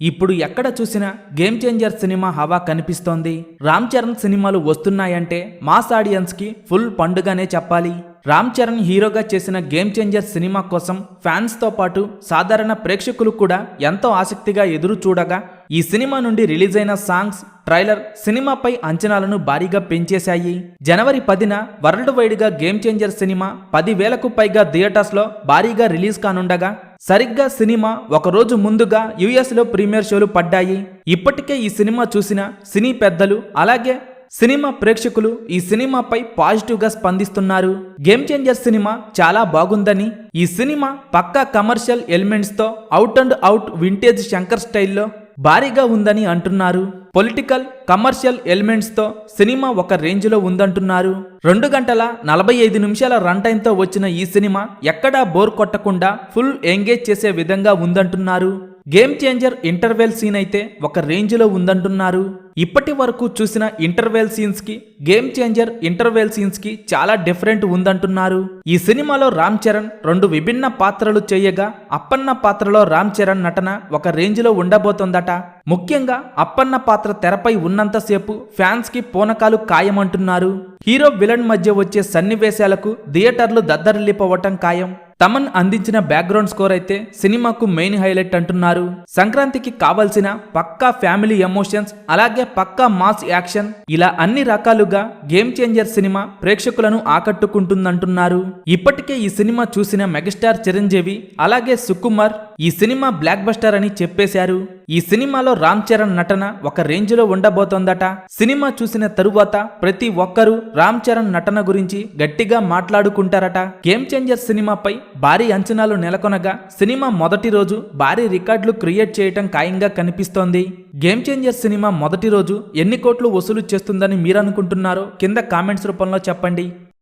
ఇప్పుడు ఎక్కడ చూసినా గేమ్ చేంజర్ సినిమా హవా కనిపిస్తోంది. రామ్ చరణ్ సినిమాలు వస్తున్నాయంటే మాస్ ఆడియన్స్ కి ఫుల్ పండుగనే చెప్పాలి. రామ్ చరణ్ హీరోగా చేసిన గేమ్ చేంజర్ సినిమా కోసం ఫ్యాన్స్ తో పాటు సాధారణ ప్రేక్షకులు కూడా ఎంతో ఆసక్తిగా ఎదురు చూడగా ఈ సినిమా నుండి రిలీజ్ అయిన సాంగ్స్, ట్రైలర్ సినిమాపై అంచనాలను భారీగా పెంచేశాయి. జనవరి 10న వరల్డ్ వైడ్ గా గేమ్ చేంజర్ సినిమా 10,000కు పైగా థియేటర్స్ లో భారీగా రిలీజ్ కానుండగా సరిగ్గా సినిమా ఒకరోజు ముందుగా యుఎస్ లో ప్రీమియర్ షోలు పడ్డాయి. ఇప్పటికే ఈ సినిమా చూసిన సినీ పెద్దలు అలాగే సినిమా ప్రేక్షకులు ఈ సినిమాపై పాజిటివ్ గా స్పందిస్తున్నారు. గేమ్ చేంజర్ సినిమా చాలా బాగుందని, ఈ సినిమా పక్కా కమర్షియల్ ఎలిమెంట్స్ తో out and out vintage Shankar స్టైల్లో భారీగా ఉందని అంటున్నారు. పొలిటికల్ కమర్షియల్ ఎలిమెంట్స్ తో సినిమా ఒక రేంజ్ లో ఉందంటున్నారు. 2 గంటల 45 నిమిషాల రన్ టైమ్ తో వచ్చిన ఈ సినిమా ఎక్కడా బోర్ కొట్టకుండా ఫుల్ ఎంగేజ్ చేసే విధంగా ఉందంటున్నారు. గేమ్ చేంజర్ ఇంటర్వెల్ సీన్ అయితే ఒక రేంజ్ లో ఉందంటున్నారు. ఇప్పటి వరకు చూసిన ఇంటర్వెల్ సీన్స్ కి గేమ్ చేంజర్ ఇంటర్వెల్ సీన్స్ కి చాలా డిఫరెంట్ ఉందంటున్నారు. ఈ సినిమాలో రామ్ చరణ్ 2 విభిన్న పాత్రలు చేయగా అప్పన్న పాత్రలో రామ్ చరణ్ నటన ఒక రేంజ్ లో ఉండబోతోందట. ముఖ్యంగా అప్పన్న పాత్ర తెరపై ఉన్నంతసేపు ఫ్యాన్స్ కి పూనకాలు ఖాయమంటున్నారు. హీరో విలన్ మధ్య వచ్చే సన్నివేశాలకు థియేటర్లు దద్దరిల్లిపోవటం ఖాయం. తమన్ అందించిన బ్యాక్గ్రౌండ్ స్కోర్ అయితే సినిమాకు మెయిన్ హైలైట్ అంటున్నారు. సంక్రాంతికి కావాల్సిన పక్కా ఫ్యామిలీ ఎమోషన్స్ అలాగే పక్కా మాస్ యాక్షన్ ఇలా అన్ని రకాలుగా గేమ్ చేంజర్ సినిమా ప్రేక్షకులను ఆకట్టుకుంటుందంటున్నారు. ఇప్పటికే ఈ సినిమా చూసిన మెగాస్టార్ చిరంజీవి అలాగే సుకుమార్ ఈ సినిమా బ్లాక్ బస్టర్ అని చెప్పేశారు. ఈ సినిమాలో రామ్ చరణ్ నటన ఒక రేంజ్ లో ఉండబోతోందట. సినిమా చూసిన తరువాత ప్రతి ఒక్కరూ రామ్ చరణ్ నటన గురించి గట్టిగా మాట్లాడుకుంటారట. గేమ్ చేంజర్ సినిమాపై భారీ అంచనాలు నెలకొనగా సినిమా మొదటి రోజు భారీ రికార్డులు క్రియేట్ చేయటం ఖాయంగా కనిపిస్తోంది. గేమ్ చేంజర్ సినిమా మొదటి రోజు ఎన్ని కోట్లు వసూలు చేస్తుందని మీరనుకుంటున్నారో కింద కామెంట్స్ రూపంలో చెప్పండి.